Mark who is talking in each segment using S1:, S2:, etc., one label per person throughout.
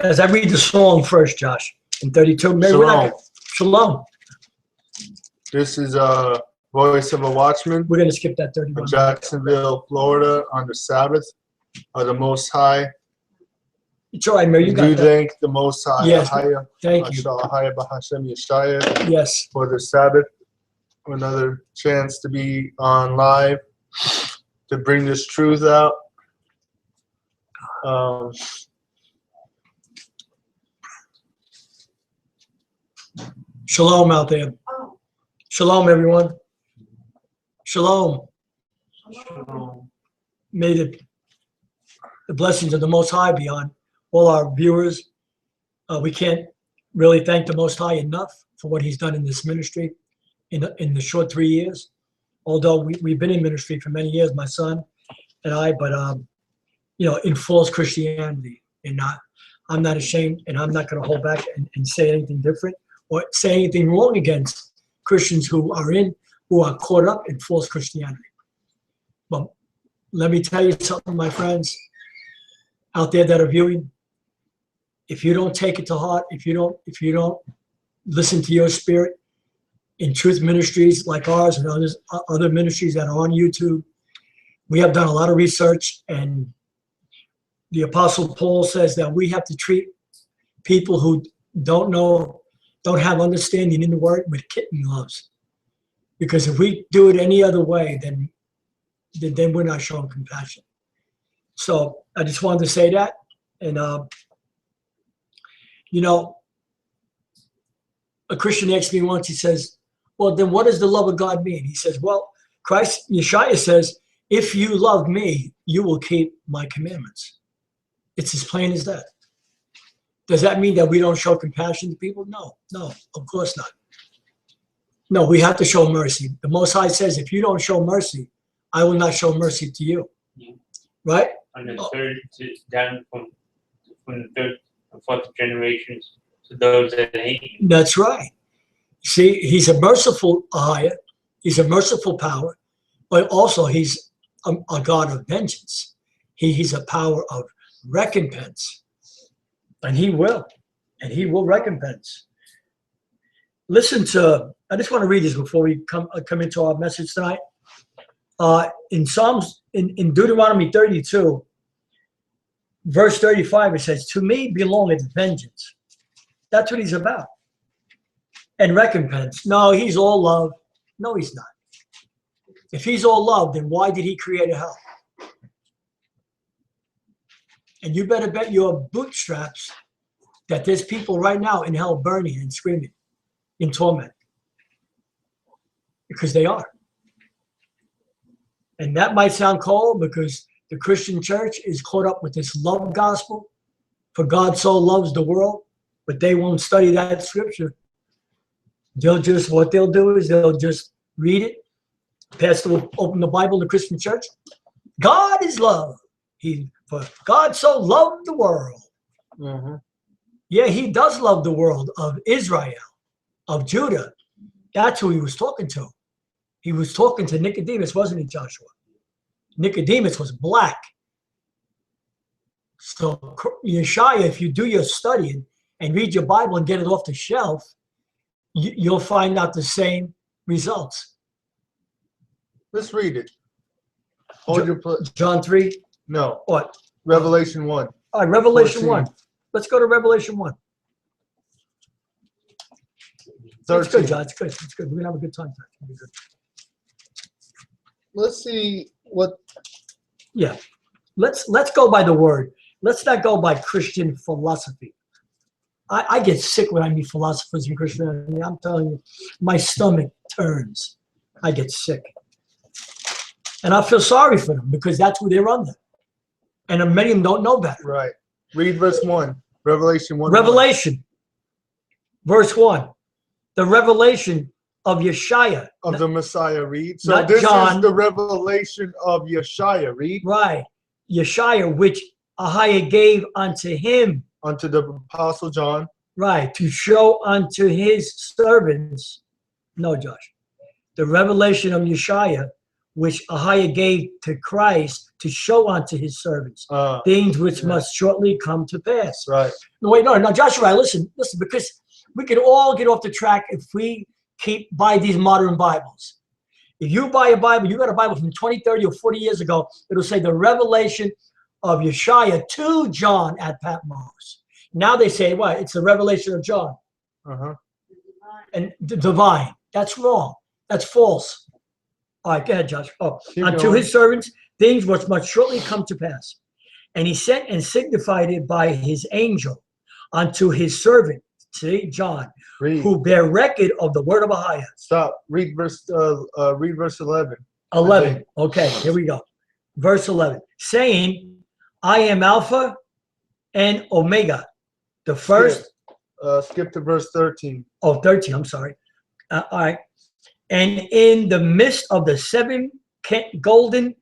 S1: As I read the song first, Josh, in 32, maybe
S2: Shalom.
S1: Shalom.
S2: This is a voice of a watchman
S1: We're going to skip that 31.
S2: of Jacksonville, Florida, on the Sabbath of the Most High.
S1: It's all right, Mary. You
S2: We
S1: got
S2: do
S1: that.
S2: thank the Most High,
S1: Yes.
S2: Ahayah,
S1: Thank you.
S2: Ahayah, bahashem, Yashayah,
S1: Yes.
S2: for the Sabbath. Another chance to be on live, to bring this truth out.
S1: Shalom out there. Shalom, everyone. Shalom.
S2: Shalom.
S1: May the blessings of the Most High be on all our viewers. We can't really thank the Most High enough for what he's done in this ministry in the short 3 years. Although we've been in ministry for many years, my son and I, but in false Christianity. And I'm not ashamed, and I'm not going to hold back and say anything different or say anything wrong against Christians who are caught up in false Christianity. But let me tell you something, my friends out there that are viewing. If you don't take it to heart, if you don't listen to your spirit in truth ministries like ours and other ministries that are on YouTube, we have done a lot of research, and the Apostle Paul says that we have to treat people who don't have understanding in the word with kitten gloves. Because if we do it any other way, then we're not showing compassion. So I just wanted to say that. And, a Christian asked me once, he says, well, then what does the love of God mean? He says, well, Yashayah says, if you love me, you will keep my commandments. It's as plain as that. Does that mean that we don't show compassion to people? No, of course not. No, we have to show mercy. The Most High says, if you don't show mercy, I will not show mercy to you. Yeah. Right?
S3: And the third down from the third and fourth generations to those that hate you.
S1: That's right. See, he's a merciful Ahayah. He's a merciful power, but also he's a God of vengeance. He's a power of recompense. And he will recompense. Listen to, I just want to read this before we come into our message tonight. In Deuteronomy 32, verse 35, it says, to me belongeth vengeance. That's what he's about. And recompense. No, he's all love. No, he's not. If he's all love, then why did he create a hell? And you better bet your bootstraps that there's people right now in hell burning and screaming in torment. Because they are. And that might sound cold because the Christian church is caught up with this love gospel. For God so loves the world, but they won't study that scripture. What they'll do is they'll just read it. Pastor will open the Bible in the Christian church. God is love. For God so loved the world. Mm-hmm. Yeah, he does love the world of Israel, of Judah. That's who he was talking to. He was talking to Nicodemus, wasn't he, Joshua? Nicodemus was black. So Yashayah, if you do your studying and read your Bible and get it off the shelf, you'll find out the same results.
S2: Let's read it.
S1: John 3?
S2: No.
S1: What?
S2: Revelation 1.
S1: All right, Revelation
S2: 14.
S1: 1. Let's go to Revelation 1.
S2: 13.
S1: It's good, John. It's good. It's good. We're going to have a good time tonight.
S2: Let's see what...
S1: Yeah. Let's go by the word. Let's not go by Christian philosophy. I get sick when I meet philosophers in Christianity. I'm telling you, my stomach turns. I get sick. And I feel sorry for them because that's who they're under. And many of them don't know better.
S2: Right. Read verse 1. Revelation 1.
S1: Revelation. Verse 1. The revelation of Yashayah.
S2: Of the Messiah, read. So
S1: not
S2: this
S1: John.
S2: is the revelation of Yashayah, read.
S1: Right. Yashayah, which Ahayah gave unto him.
S2: Unto the Apostle John.
S1: Right. To show unto his servants. No, Josh. The revelation of Yashayah, which Ahayah gave to Christ to show unto his servants, things which must shortly come to pass.
S2: Right.
S1: No, wait, no, Joshua, listen, because we could all get off the track if we buy these modern Bibles. If you buy a Bible, you got a Bible from 20, 30, or 40 years ago, it'll say the revelation of Yashayah to John at Patmos. Now they say, what? It's the revelation of John. And the divine. That's wrong. That's false. All right, go ahead, Josh. Unto his servants, things which must shortly come to pass. And he sent and signified it by his angel unto his servant, see, John, who bear record of the word of Ahayah.
S2: Stop. Read verse 11.
S1: 11. Okay, here we go. Verse 11. Saying, I am Alpha and Omega. The first.
S2: Skip to verse 13.
S1: Oh, 13. I'm sorry. All right. And in the midst of the 7 golden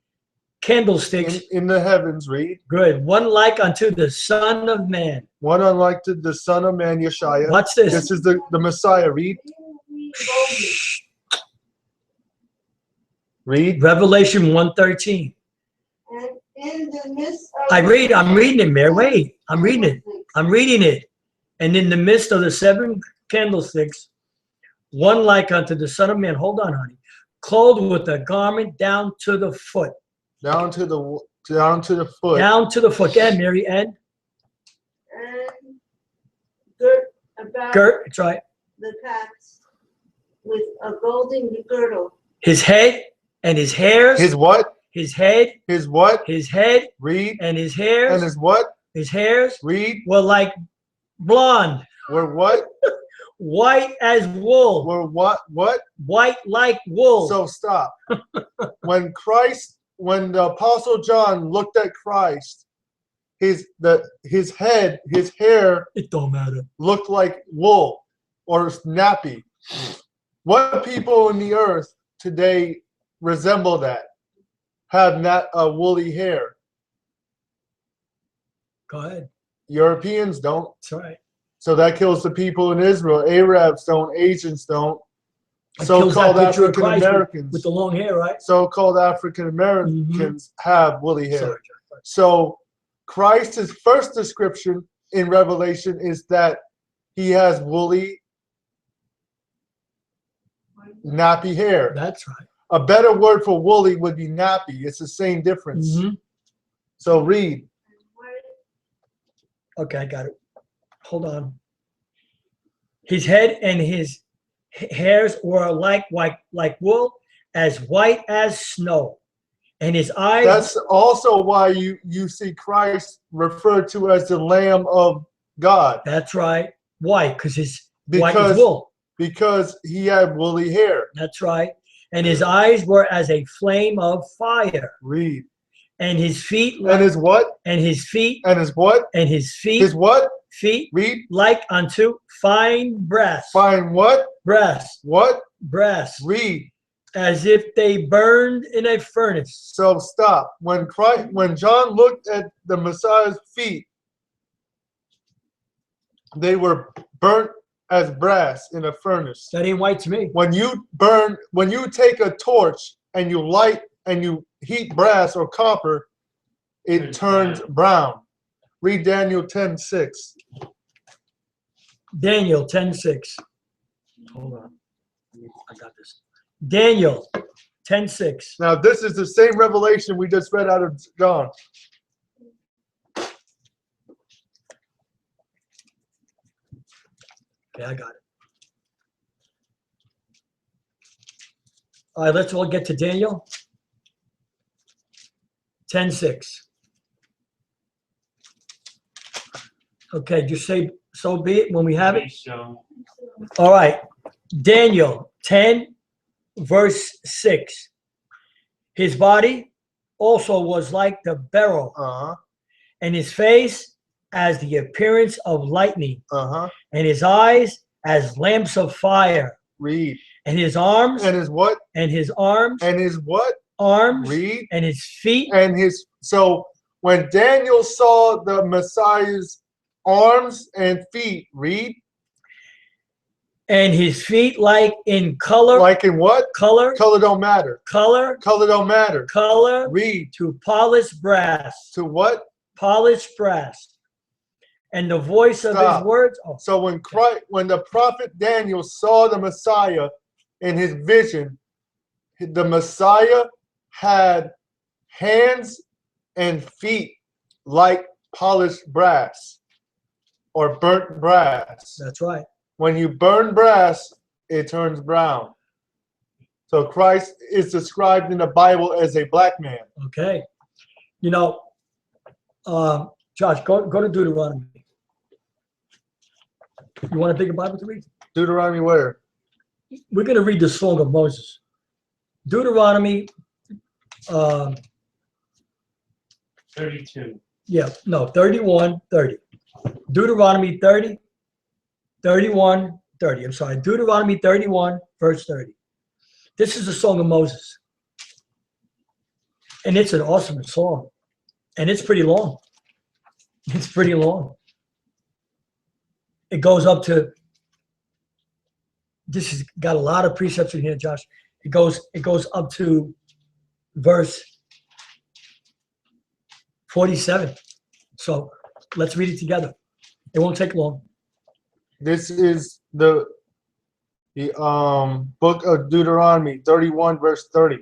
S1: candlesticks.
S2: In the heavens, read.
S1: Good. One like unto the Son of Man.
S2: One unlike to the Son of Man, Yashayah.
S1: What's this?
S2: This is the Messiah. Read. Read.
S1: Revelation 1:13.
S4: And in the midst of
S1: I'm reading it, Mary. Wait. I'm reading it. And in the midst of the 7 candlesticks, one like unto the Son of Man. Hold on, honey. Clothed with a garment down to the foot.
S2: Down to the foot.
S1: Down to the foot. Yeah, Mary. And
S4: girt about
S1: that's right.
S4: the paps with a golden girdle.
S1: His head and his hairs.
S2: His what?
S1: His head.
S2: His what?
S1: His head.
S2: Read.
S1: And his hairs.
S2: And his what?
S1: His hairs.
S2: Read.
S1: Were like blonde.
S2: Were what?
S1: White as wool.
S2: Were what? What?
S1: White like wool.
S2: So stop. When the Apostle John looked at Christ, his head, his hair,
S1: it don't matter,
S2: looked like wool or nappy. What people in the earth today resemble that? Have not a woolly hair.
S1: Go ahead.
S2: Europeans don't.
S1: That's right.
S2: So that kills the people in Israel. Arabs don't. Asians don't.
S1: It kills
S2: So-called
S1: that picture of Christ
S2: African Americans
S1: with the long hair, right?
S2: So-called African Americans have woolly hair.
S1: Sorry.
S2: So Christ's first description in Revelation is that he has woolly, nappy hair.
S1: That's right.
S2: A better word for woolly would be nappy. It's the same difference. So read.
S1: Okay, I got it. Hold on. His head and his hairs were like wool, as white as snow, and his eyes.
S2: That's also why you see Christ referred to as the Lamb of God.
S1: That's right. Why? Because his white as wool.
S2: Because he had woolly hair.
S1: That's right. And his eyes were as a flame of fire.
S2: Read.
S1: And his feet.
S2: And his what?
S1: And his feet.
S2: And his what?
S1: And his feet.
S2: His what?
S1: Feet.
S2: Read.
S1: Like unto fine brass.
S2: Fine what?
S1: Brass.
S2: What?
S1: Brass.
S2: Read.
S1: As if they burned in a furnace.
S2: So stop. When John looked at the Messiah's feet, they were burnt as brass in a furnace.
S1: That ain't white to me.
S2: When you take a torch and you light and you heat brass or copper, it turns brown. Read Daniel 10:6.
S1: Daniel 10:6. Hold on. I got this. Daniel 10:6.
S2: Now this is the same revelation we just read out of John.
S1: Okay, I got it. All right, let's all get to Daniel 10:6. Okay, just say so be it when we have it. All right, Daniel 10, verse 6. His body also was like the beryl, and his face as the appearance of lightning, and his eyes as lamps of fire.
S2: Read.
S1: And his arms.
S2: And his what?
S1: And his arms.
S2: And his what?
S1: Arms.
S2: Read.
S1: And his feet.
S2: And his. So when Daniel saw the Messiah's arms and feet, read.
S1: And his feet like in color.
S2: Like in what?
S1: Color.
S2: Color don't matter.
S1: Color.
S2: Color don't matter.
S1: Color.
S2: Read.
S1: To polished brass.
S2: To what?
S1: Polished brass. And the voice of
S2: Stop.
S1: his words. Oh.
S2: So when the prophet Daniel saw the Messiah in his vision, the Messiah had hands and feet like polished brass or burnt brass.
S1: That's right.
S2: When you burn brass, it turns brown. So Christ is described in the Bible as a black man.
S1: Okay. You know, Josh, go to Deuteronomy. You want to take a Bible to read?
S2: Deuteronomy where?
S1: We're going to read the Song of Moses. Deuteronomy,
S3: 32.
S1: yeah, no, 31, 30. Deuteronomy 30, 31, 30. I'm sorry, Deuteronomy 31, verse 30. This is the Song of Moses. And it's an awesome song. And it's pretty long. It's pretty long. It goes up to, this has got a lot of precepts in here, Josh. It goes up to verse 47. So let's read it together. It won't take long.
S2: This is the book of Deuteronomy 31 verse 30.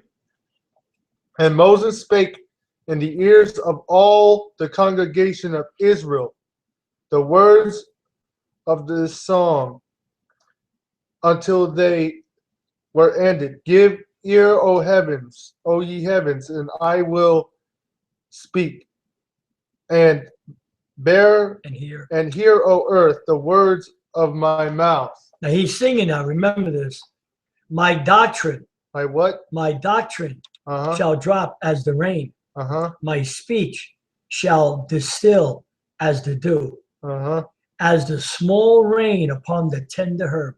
S2: And Moses spake in the ears of all the congregation of Israel the words of this song until they were ended. Give ear, O heavens, O ye heavens, and I will speak. And bear
S1: And here.
S2: and hear, O earth, the words of my mouth.
S1: Now he's singing now. Remember this. My doctrine,
S2: My what?
S1: my doctrine
S2: Uh-huh.
S1: shall drop as the rain.
S2: Uh-huh.
S1: My speech shall distill as the dew,
S2: Uh-huh.
S1: as the small rain upon the tender herb,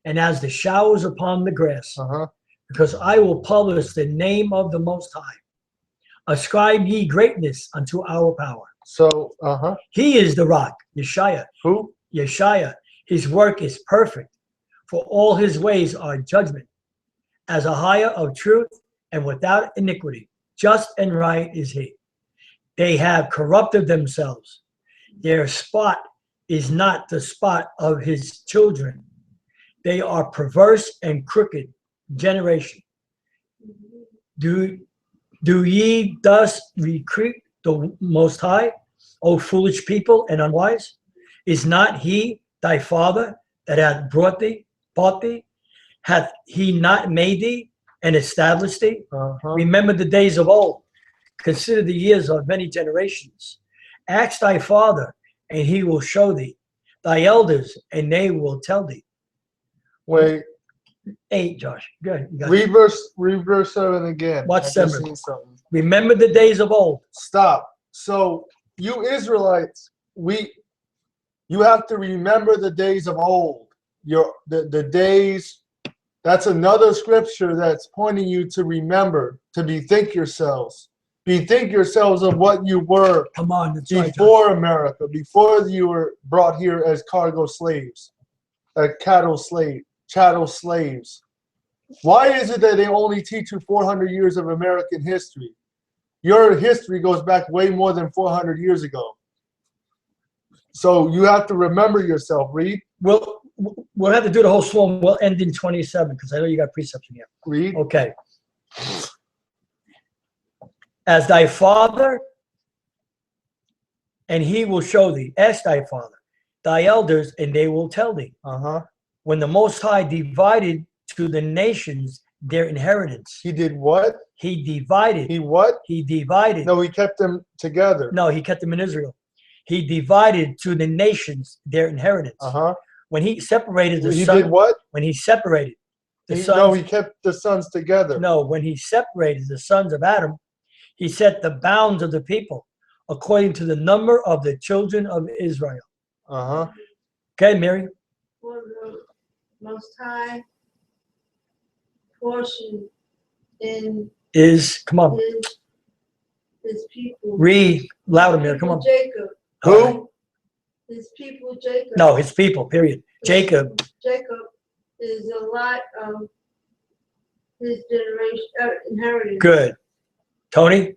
S1: and as the showers upon the grass.
S2: Uh-huh.
S1: Because I will publish the name of the Most High. Ascribe ye greatness unto our power.
S2: So, uh-huh.
S1: He is the rock, Yashayah.
S2: Who?
S1: Yashayah. His work is perfect, for all his ways are judgment. As Ahayah of truth and without iniquity, just and right is he. They have corrupted themselves. Their spot is not the spot of his children. They are perverse and crooked generation. Do ye thus recreate the Most High, O foolish people and unwise? Is not he thy father that hath bought thee? Hath he not made thee and established thee?
S2: Uh-huh.
S1: Remember the days of old. Consider the years of many generations. Ask thy father, and he will show thee. Thy elders, and they will tell thee.
S2: Wait.
S1: 8, Josh. Good. You got it.
S2: Read verse 7 again.
S1: What's
S2: I just
S1: 7?
S2: seen something.
S1: Remember the days of old.
S2: Stop. So, you Israelites, you have to remember the days of old. The days, that's another scripture that's pointing you to remember, to bethink yourselves. Bethink yourselves of what you were
S1: Come on. That's right, Josh.
S2: before America, before you were brought here as cargo slaves, chattel slaves. Why is it that they only teach you 400 years of American history? Your history goes back way more than 400 years ago. So you have to remember yourself. Read.
S1: We'll have to do the whole psalm. We'll end in 27 because I know you got precepts in here.
S2: Read.
S1: Okay. As thy father, and he will show thee. Ask thy father, thy elders, and they will tell thee.
S2: Uh-huh.
S1: When the Most High divided to the nations their inheritance.
S2: He did what?
S1: He divided.
S2: He what?
S1: He divided.
S2: No, he kept them together.
S1: No, he kept them in Israel. He divided to the nations their inheritance.
S2: Uh-huh.
S1: When he separated the
S2: He
S1: sons.
S2: did what?
S1: When he separated the sons.
S2: No, he kept the sons together.
S1: No, when he separated the sons of Adam, he set the bounds of the people according to the number of the children of Israel.
S2: Uh-huh.
S1: Okay, Mary?
S4: For the Most High portion in
S1: Come on.
S4: his people.
S1: Read louder, Mary. Come on.
S4: Jacob.
S2: Who?
S4: his people Jacob.
S1: No, his people, period. Jacob.
S4: Jacob is a lot of his generation inheritance.
S1: Good. Tony?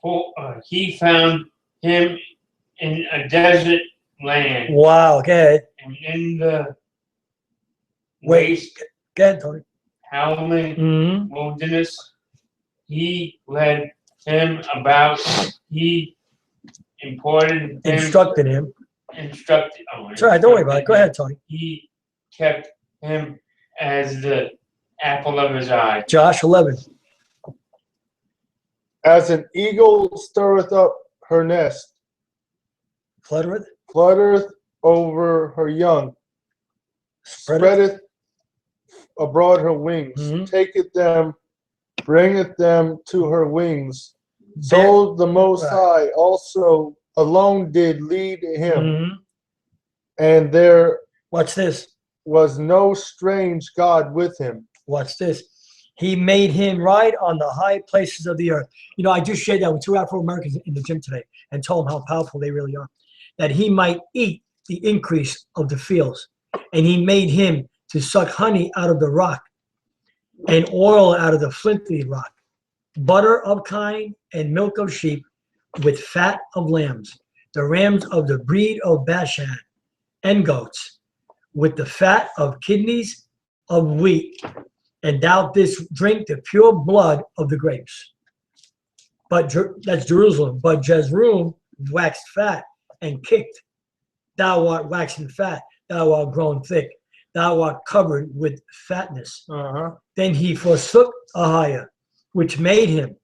S3: For, he found him in a desert land,
S1: Wow, okay.
S3: and in the
S1: Wait.
S3: waste,
S1: Go ahead, Tony.
S3: howling
S1: Mm-hmm.
S3: wilderness, he led him about. He imported him,
S1: Instructed him.
S3: instructed.
S1: It's all right, don't worry about it. Go ahead, Tony.
S3: He kept him as the apple of his eye.
S1: Josh, 11.
S2: As an eagle stirreth up her nest,
S1: Fluttereth.
S2: fluttereth over her young, spreadeth abroad her wings,
S1: Mhm.
S2: taketh them, bringeth them to her wings. So the Most
S1: Right.
S2: High also alone did lead him,
S1: Mhm.
S2: and there
S1: Watch this.
S2: was no strange God with him.
S1: Watch this. He made him ride on the high places of the earth. You know, I just shared that with 2 Afro-Americans in the gym today and told them how powerful they really are. That he might eat the increase of the fields. And he made him to suck honey out of the rock and oil out of the flinty rock, butter of kine and milk of sheep with fat of lambs, the rams of the breed of Bashan and goats with the fat of kidneys of wheat, and thou didst drink the pure blood of the grapes. But that's Jerusalem. But Jezreel waxed fat and kicked. Thou art waxen fat. Thou art grown thick. Thou art covered with fatness. Then he forsook Ahayah, which made him,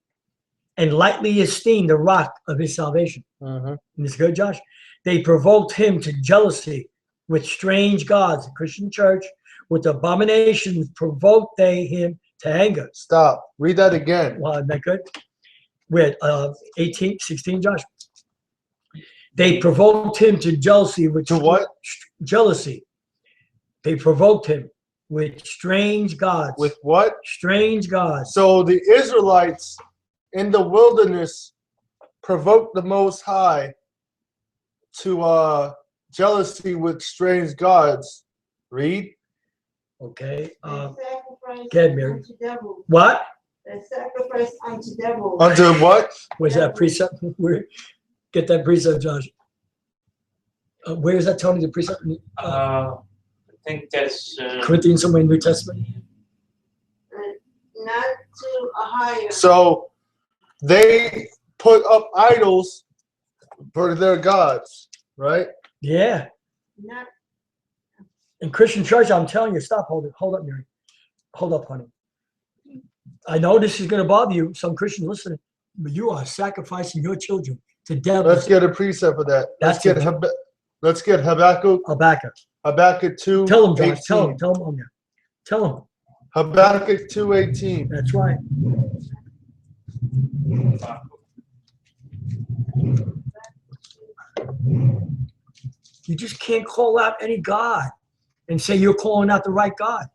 S1: and lightly esteemed the rock of his salvation. And it's good, Josh. They provoked him to jealousy with strange gods. The Christian church, with abominations, provoked they him to anger.
S2: Stop. Read that again.
S1: Well, isn't that good? We're at 18, 16, Josh. They provoked him to jealousy with
S2: To what?
S1: jealousy. They provoked him with strange gods.
S2: With what?
S1: Strange gods.
S2: So the Israelites in the wilderness provoked the Most High to jealousy with strange gods. Read.
S1: Okay.
S4: They sacrifice
S1: go ahead, Mary.
S4: unto devils.
S1: What?
S4: They sacrifice unto devils.
S2: Unto what?
S1: Where's that precept? Where? Get that precept, Josh. Where is that, Tony? The precept?
S3: I think that's
S1: Corinthians, somewhere in the New Testament.
S4: Not to Ahayah.
S2: So they put up idols for their gods, right?
S1: Yeah.
S4: Not
S1: In Christian church, I'm telling you, stop, hold up, Mary. Hold up, honey. I know this is going to bother you, some Christians listening, but you are sacrificing your children to devils.
S2: Let's get a precept for that.
S1: That's
S2: Let's get Habakkuk. Habakkuk 2.
S1: Tell them, Josh.
S2: 18.
S1: Tell them on there. Tell them.
S2: Habakkuk 2:18.
S1: That's right. You just can't call out any God and say you're calling out the right God.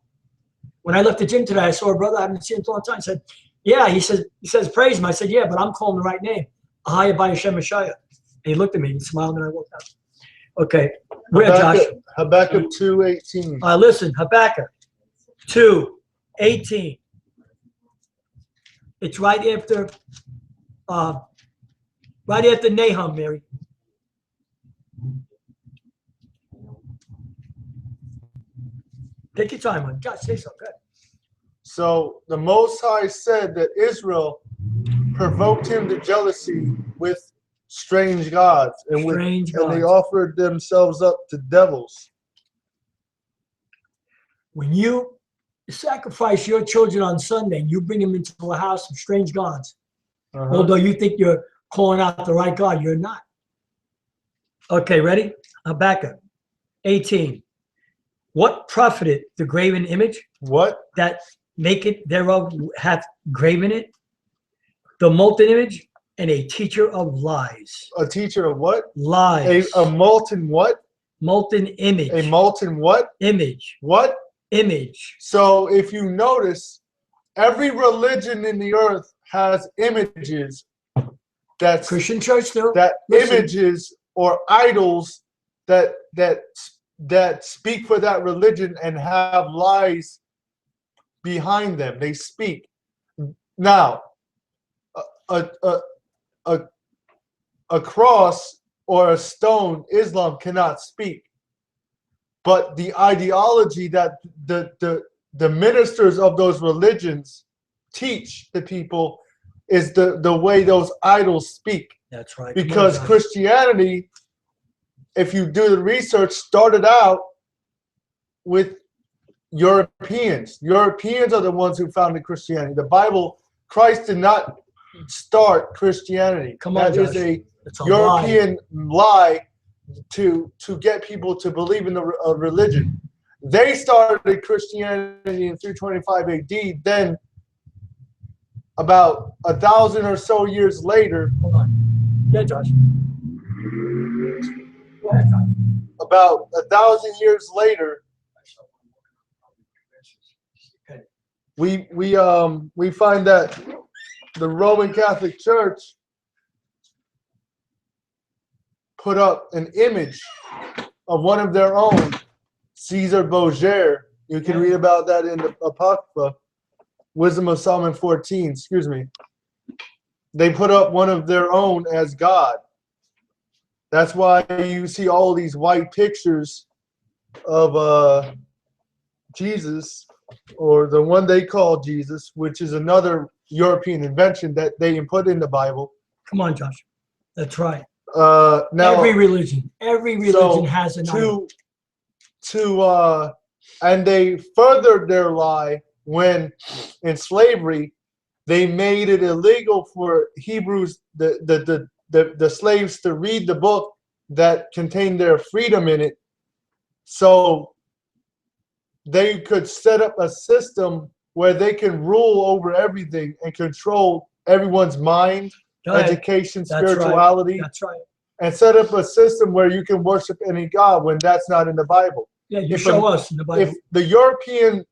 S1: When I left the gym today, I saw a brother I haven't seen him for a long time. I said, yeah, he says, praise him. I said, yeah, but I'm calling the right name. Ahayah bahashem Yashayah. And he looked at me and smiled, and I walked out. Okay. Where, Josh?
S2: Habakkuk 2:18.
S1: Listen, Habakkuk 2:18. It's right after Nahum, Mary. Take your time, man. Josh, say something. Good.
S2: So the Most High said that Israel provoked him to jealousy with strange gods, and they offered themselves up to devils.
S1: When you sacrifice your children on Sunday, you bring them into a house of strange gods. Although you think you're calling out the right God, you're not. Okay, ready? Habakkuk 18. What profited the graven image?
S2: What?
S1: That make it thereof hath graven it? The molten image and a teacher of lies.
S2: A teacher of what?
S1: Lies.
S2: A molten what?
S1: Molten image.
S2: A molten what?
S1: Image.
S2: What?
S1: Image.
S2: So if you notice, every religion in the earth has images. That's
S1: Christian church, though.
S2: that
S1: Listen.
S2: images or idols that speak for that religion and have lies behind them. They speak. Now, a cross or a stone, Islam cannot speak. But the ideology that the ministers of those religions teach the people is the way those idols speak.
S1: That's right.
S2: Because Christianity, if you do the research, started out with Europeans. Europeans are the ones who founded Christianity. The Bible, Christ did not start Christianity.
S1: Come on,
S2: that is
S1: Josh.
S2: a
S1: It's a
S2: European lie to get people to believe in a religion. They started Christianity in 325 AD. Then, about 1,000 or so years later,
S1: Hold on. Yeah, Josh. Go ahead, Josh.
S2: about 1,000 years later, we find that the Roman Catholic Church put up an image of one of their own, Caesar Borgia. You can read about that in the Apocrypha, Wisdom of Solomon 14, excuse me. They put up one of their own as God. That's why you see all these white pictures of Jesus, or the one they call Jesus, which is another European invention that they put in the Bible.
S1: Come on, Josh. That's right.
S2: Now
S1: every religion has an idol.
S2: And they furthered their lie when in slavery they made it illegal for Hebrews, the slaves, to read the book that contained their freedom in it, so they could set up a system where they can rule over everything and control everyone's mind, education, spirituality.
S1: That's right.
S2: And set up a system where you can worship any god when that's not in the Bible.
S1: Yeah, you show us in the Bible.
S2: If the Europeans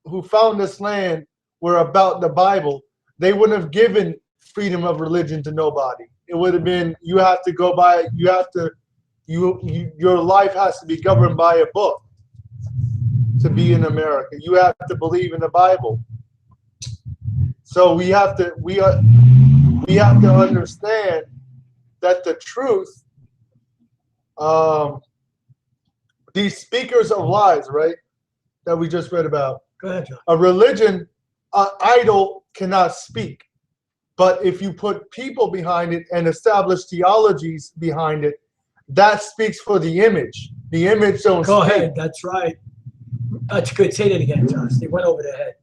S2: who found this land were about the Bible, they wouldn't have given freedom of religion to nobody. It would have been, you have to go by, your life has to be governed by a book to be in America. You have to believe in the Bible. So we have to understand that the truth, these speakers of lies, right, that we just read about.
S1: Go ahead, John.
S2: A religion, an idol cannot speak. But if you put people behind it and establish theologies behind it, that speaks for the image. The image don't
S1: Go
S2: speak.
S1: ahead. That's right. That's good. Say that again, Josh. They went over their head.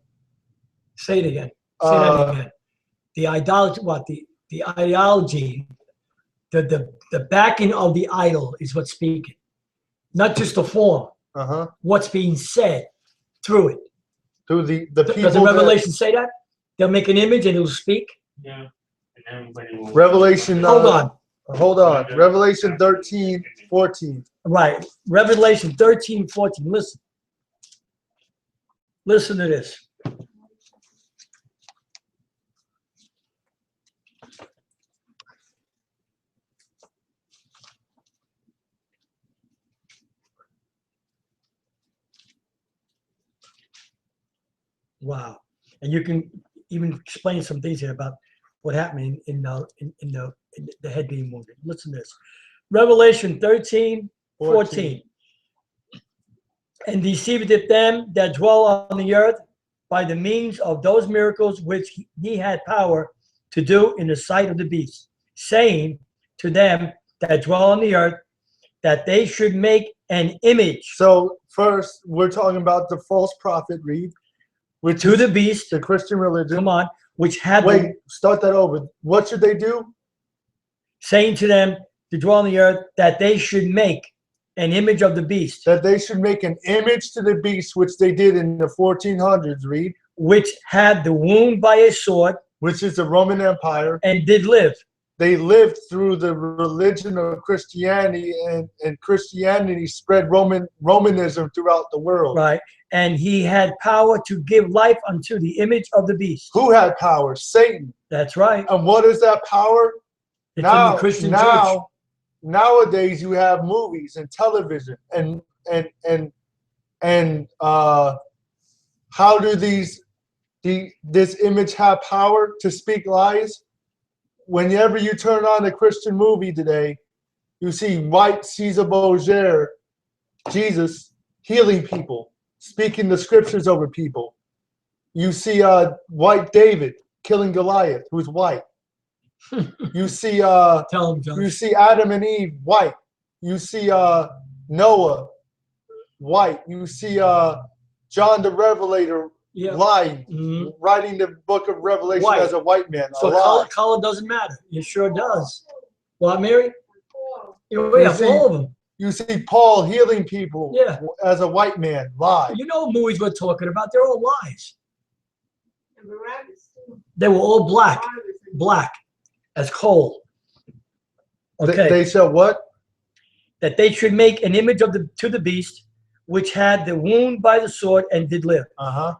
S1: Say it again. Say that again. The idolatry, the ideology, the backing of the idol is what's speaking. Not just the form. What's being said through it.
S2: Through the people.
S1: Does the Revelation say that? They'll make an image and it'll speak?
S3: Yeah. And everybody will.
S2: Revelation.
S1: Hold on.
S2: Hold on. Revelation 13:14.
S1: Right. Revelation 13:14. Listen. Listen to this. Wow. And you can even explain some things here about what happened in the head being wounded. Listen to this. Revelation 13:14. And deceiveth them that dwell on the earth by the means of those miracles which he had power to do in the sight of the beast, saying to them that dwell on the earth that they should make an image.
S2: So first, we're talking about the false prophet, read, which
S1: to
S2: is
S1: the beast.
S2: the Christian religion.
S1: Come on, which had
S2: Wait, start that over. What should they do?
S1: saying to them to dwell on the earth that they should make an image of the beast,
S2: That they should make an image to the beast, which they did in the 1400s, read,
S1: which had the wound by a sword
S2: which is the Roman Empire.
S1: and did live.
S2: They lived through the religion of Christianity, and Christianity spread Romanism throughout the world.
S1: Right. And he had power to give life unto the image of the beast.
S2: Who had power? Satan.
S1: That's right.
S2: And what is that power?
S1: It's in the Christian church.
S2: nowadays you have movies and television and how do this image have power to speak lies? Whenever you turn on a Christian movie today, you see white Caesar Borgia, Jesus, healing people, speaking the scriptures over people. You see white David killing Goliath, who's white. You see
S1: Tell him, John.
S2: you see Adam and Eve, white. You see Noah, white. You see John the Revelator,
S1: Yeah.
S2: lying,
S1: Mhm.
S2: writing the book of Revelation
S1: White.
S2: as a white man.
S1: So
S2: a lie.
S1: color doesn't matter. It sure does. What, Mary?
S2: You
S1: Yeah,
S2: see-
S1: all of them.
S2: You see Paul healing people
S1: Yeah.
S2: as a white man. Lie.
S1: You know what movies we're talking about. They're all lies.
S4: And Barabbas, too.
S1: They were all black.
S4: Barnabas and-
S1: Black as coal. Okay.
S2: They said what?
S1: That they should make an image of to the beast, which had the wound by the sword and did live.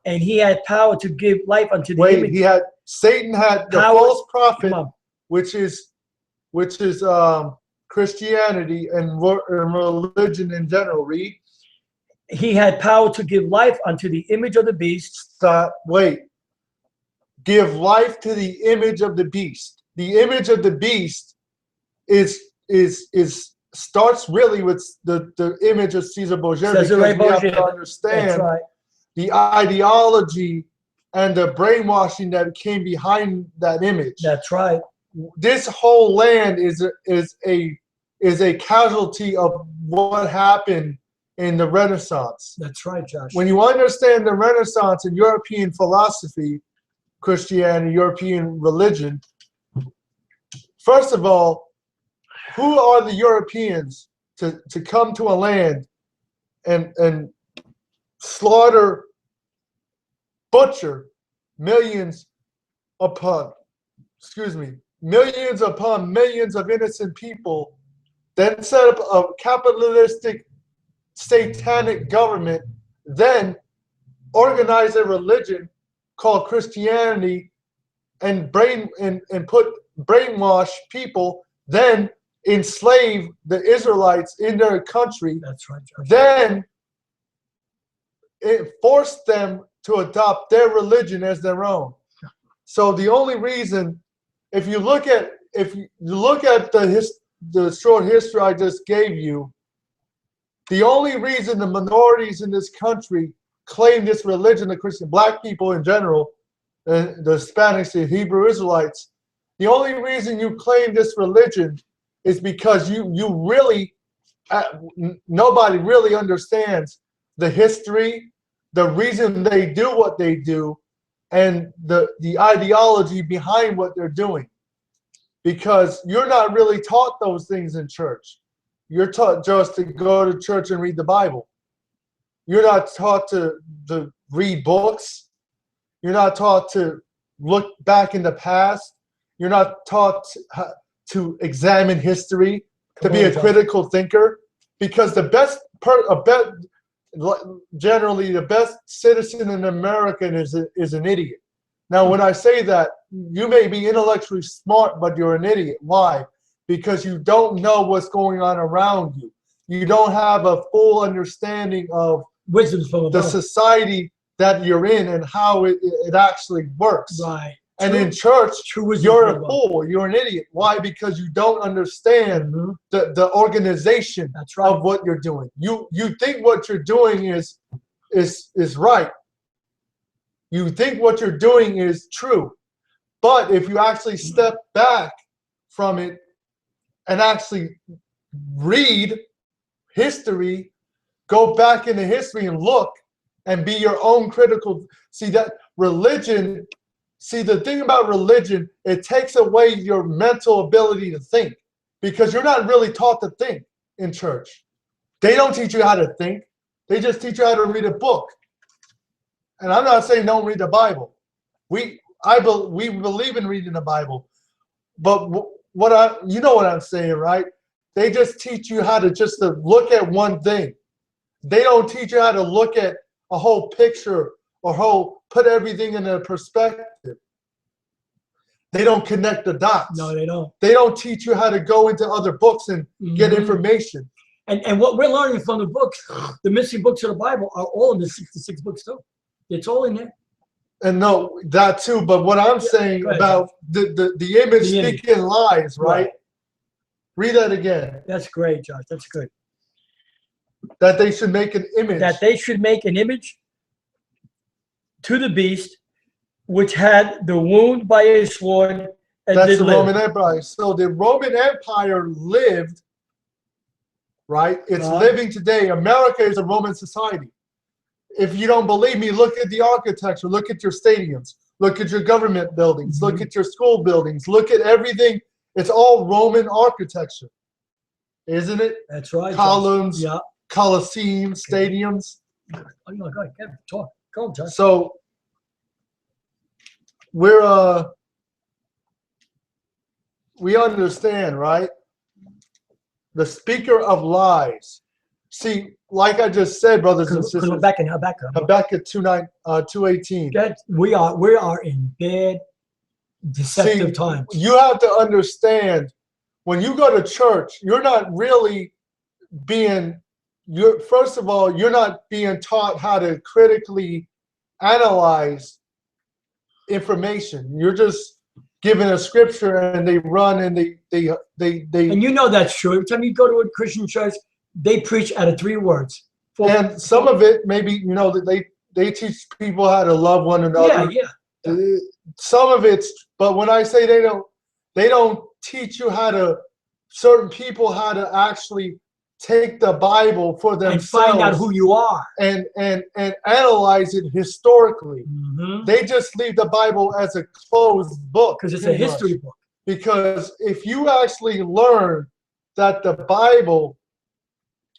S1: And he had power to give life unto the
S2: Wait,
S1: image.
S2: Satan had the
S1: Power-
S2: false prophet,
S1: Come on.
S2: which is Christianity and religion in general. Read.
S1: He had power to give life unto the image of the beast.
S2: Wait. Give life to the image of the beast. The image of the beast starts really with the image of Caesar Borgia, because
S1: Cesare
S2: we have
S1: Borgia.
S2: to
S1: That's
S2: understand
S1: right.
S2: the ideology and the brainwashing that came behind that image.
S1: That's right.
S2: This whole land is a casualty of what happened in the Renaissance.
S1: That's right, Josh.
S2: When you understand the Renaissance and European philosophy, Christianity, European religion, first of all, who are the Europeans to come to a land and slaughter, butcher millions upon millions of innocent people, then set up a capitalistic satanic government, then organize a religion called Christianity and brainwash people, then enslave the Israelites in their country,
S1: That's right, Josh.
S2: then it forced them to adopt their religion as their own. So the only reason, if you look at the short history I just gave you, the only reason the minorities in this country claim this religion, the Christian, black people in general, the Hispanics, the Hebrew Israelites, the only reason you claim this religion is because you really, nobody really understands the history, the reason they do what they do, and the ideology behind what they're doing. Because you're not really taught those things in church. You're taught just to go to church and read the Bible. You're not taught to read books. You're not taught to look back in the past. You're not taught to examine history, to be a critical thinker. Because generally the best citizen in America is an idiot. Now, when I say that, you may be intellectually smart, but you're an idiot. Why? Because you don't know what's going on around you. You don't have a full understanding of
S1: Wisdom's from
S2: the
S1: above.
S2: society that you're in and how it actually works.
S1: Right.
S2: And
S1: True-
S2: in church,
S1: true wisdom
S2: you're
S1: from
S2: a
S1: above.
S2: fool. You're an idiot. Why? Because you don't understand the organization
S1: That's right.
S2: of what you're doing. You think what you're doing is right. You think what you're doing is true. But if you actually step back from it and actually read history, go back into history and look and be your own critical. See that religion, the thing about religion, it takes away your mental ability to think, because you're not really taught to think in church. They don't teach you how to think. They just teach you how to read a book. And I'm not saying don't read the Bible. We believe in reading the Bible. But you know what I'm saying, right? They just teach you how to just to look at one thing. They don't teach you how to look at a whole picture or put everything in a perspective. they don't connect the dots.
S1: No, they don't.
S2: They don't teach you how to go into other books and get
S1: Mhm.
S2: information.
S1: And what we're learning from the books, the missing books of the Bible, are all in the 66 books too. It's all in there.
S2: And no, that too. But what I'm saying
S1: go ahead.
S2: about the image
S1: The image.
S2: speaking lies, right?
S1: Right.
S2: Read that again.
S1: That's great, Josh. That's good.
S2: That they should make an image.
S1: That they should make an image to the beast, which had the wound by a sword and
S2: That's
S1: did
S2: the
S1: live.
S2: Roman Empire. So the Roman Empire lived, right? It's
S1: Uh-huh.
S2: living today. America is a Roman society. If you don't believe me, look at the architecture. Look at your stadiums. Look at your government buildings. Look at your school buildings. Look at everything. It's all Roman architecture, isn't it?
S1: That's right. Josh.
S2: Columns,
S1: Yeah.
S2: Colosseum, stadiums.
S1: Oh, no, go ahead. Kevin, talk. Go, Josh.
S2: So we understand, right? The speaker of lies. See, like I just said, brothers and
S1: Because
S2: sisters,
S1: we're back in Habakkuk.
S2: Habakkuk 2:18.
S1: We are in bad, deceptive times.
S2: You have to understand, when you go to church, you're not really being, first of all, you're not being taught how to critically analyze information. You're just given a scripture and they run and they
S1: And you know that's true. Every time you go to a Christian church, they preach out of 3 words.
S2: and some of it maybe that they teach people how to love one another.
S1: Yeah.
S2: Some of it's, but when I say they don't teach you how to, certain people how to actually take the Bible for
S1: And
S2: themselves
S1: find out who you are.
S2: and analyze it historically.
S1: Mhm.
S2: They just leave the Bible as a closed book.
S1: Because it's a
S2: pretty much.
S1: history book.
S2: Because if you actually learn that the Bible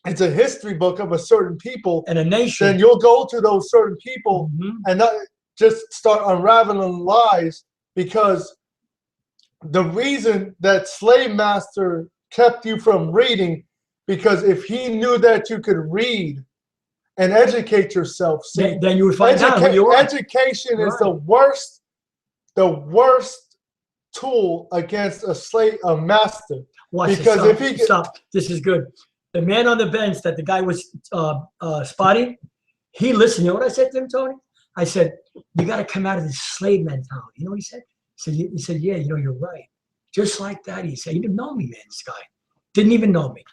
S2: is a history book of a certain people,
S1: And a nation.
S2: then you'll go to those certain people
S1: Mhm.
S2: and not just start unraveling lies. Because the reason that slave master kept you from reading, because if he knew that you could read and educate yourself, see,
S1: Then you would find out who you are.
S2: education is the worst tool against a master.
S1: Watch
S2: because
S1: this.
S2: if he
S1: Stop. This is good. The man on the bench that the guy was spotting, he listened. You know what I said to him, Tony? I said, you got to come out of this slave mentality. You know what he said? He said, yeah, you're right. Just like that, he said. He didn't know me, man, this guy. Didn't even know me.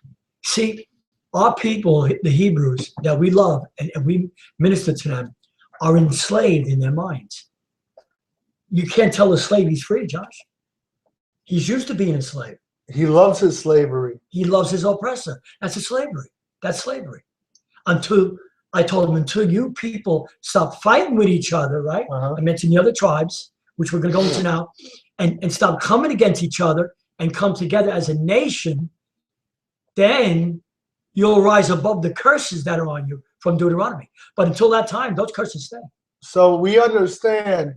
S1: See, our people, the Hebrews that we love and we minister to them, are enslaved in their minds. You can't tell a slave he's free, Josh. He's used to being a slave.
S2: He loves his slavery.
S1: He loves his oppressor. That's a slavery. That's slavery. Until you people stop fighting with each other, right?
S2: Uh-huh.
S1: I mentioned the other tribes, which we're going to go into now, and stop coming against each other and come together as a nation, then you'll rise above the curses that are on you from Deuteronomy. But until that time, those curses stay.
S2: So we understand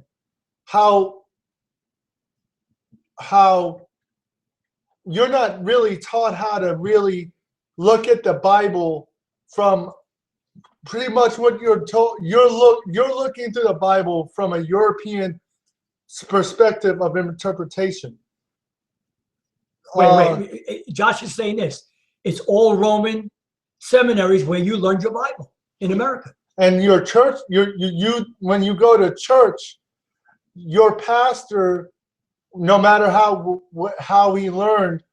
S2: how you're not really taught how to really look at the Bible from pretty much what you're told. You're looking through the Bible from a European perspective of interpretation.
S1: Wait. Josh is saying this. It's all Roman seminaries where you learned your Bible in America.
S2: And your church, when you go to church, your pastor, no matter how he learned,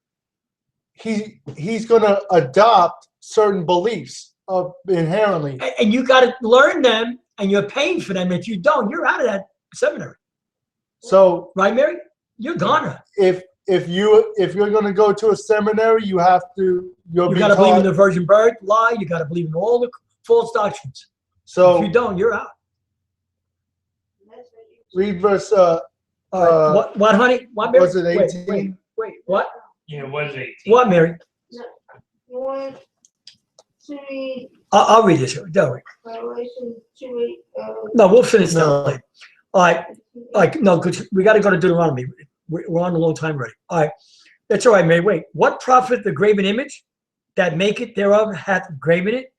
S2: he's going to adopt certain beliefs inherently.
S1: And you got to learn them, and you're paying for them. If you don't, you're out of that seminary.
S2: So,
S1: right, Mary? You're gone.
S2: If you're going to go to a seminary, you have to.
S1: You got to believe in the virgin birth lie. You got to believe in all the false doctrines.
S2: So
S1: if you don't, you're out.
S2: Read verse.
S1: What, honey? What, Mary?
S2: Was it 18?
S1: Wait, what?
S3: Yeah, it was 18.
S1: What, Mary?
S4: You want to read
S1: I'll read this. Don't worry.
S4: Revelation 2:8?
S1: No, we'll finish that
S2: No.
S1: later. All right. No, because we got to go to Deuteronomy. We're on a long time already. All right. That's all right, Mary. Wait. What profit the graven image that make it thereof hath graven it?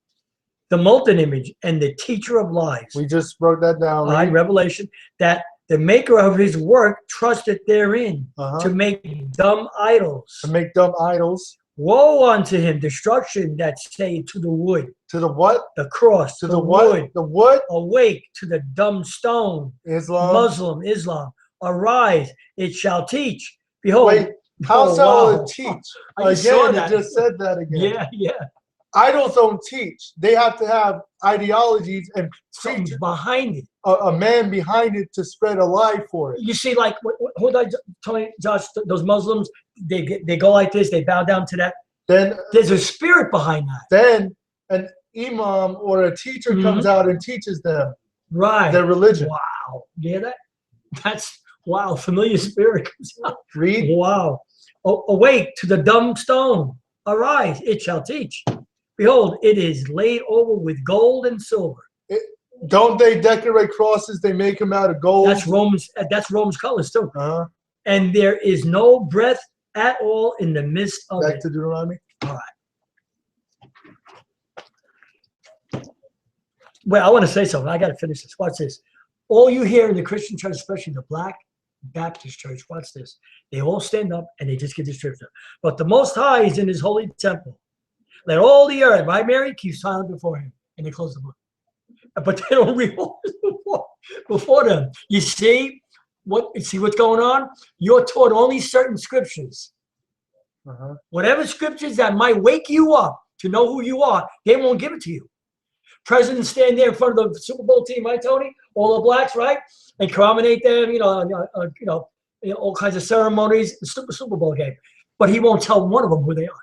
S1: The molten image and the teacher of lies.
S2: We just wrote that down.
S1: All right, Revelation. That The maker of his work trusted therein to make dumb idols.
S2: To make dumb idols.
S1: Woe unto him, destruction that say to the wood.
S2: To the what?
S1: The cross.
S2: To the what?
S1: wood.
S2: The wood?
S1: Awake to the dumb stone.
S2: Islam.
S1: Islam. Arise, it shall teach. Behold.
S2: Wait, how
S1: oh,
S2: shall
S1: wow.
S2: it teach?
S1: I just saw
S2: Again,
S1: that.
S2: it just said that again.
S1: Yeah, yeah.
S2: Idols don't teach. They have to have ideologies and
S1: Something's
S2: preach
S1: behind it.
S2: a man behind it to spread a lie for it.
S1: You see, like, who did I tell you, Josh, those Muslims, they go like this, they bow down to that.
S2: Then
S1: There's a spirit behind that.
S2: Then an imam or a teacher comes out and teaches them
S1: Right.
S2: their religion.
S1: Wow. You hear that? That's, wow, familiar spirit comes out.
S2: Read.
S1: Wow. Awake to the dumb stone. Arise, it shall teach. Behold, it is laid over with gold and silver.
S2: Don't they decorate crosses? They make them out of gold.
S1: That's Romans colors too.
S2: Uh-huh.
S1: And there is no breath at all in the midst of
S2: Back
S1: it.
S2: to Deuteronomy.
S1: All right. Well, I want to say something. I got to finish this. Watch this. All you hear in the Christian church, especially the Black Baptist church, watch this. They all stand up and they just give the scripture. But the Most High is in his holy temple. Let all the earth, right, Mary, keep silent before him. And they close the book. But they don't read before them. You see what's going on? You're taught only certain scriptures.
S2: Uh-huh.
S1: Whatever scriptures that might wake you up to know who you are, they won't give it to you. Presidents stand there in front of the Super Bowl team, right, Tony? All the blacks, right? And crominate them, all kinds of ceremonies, the Super Bowl game. But he won't tell one of them who they are.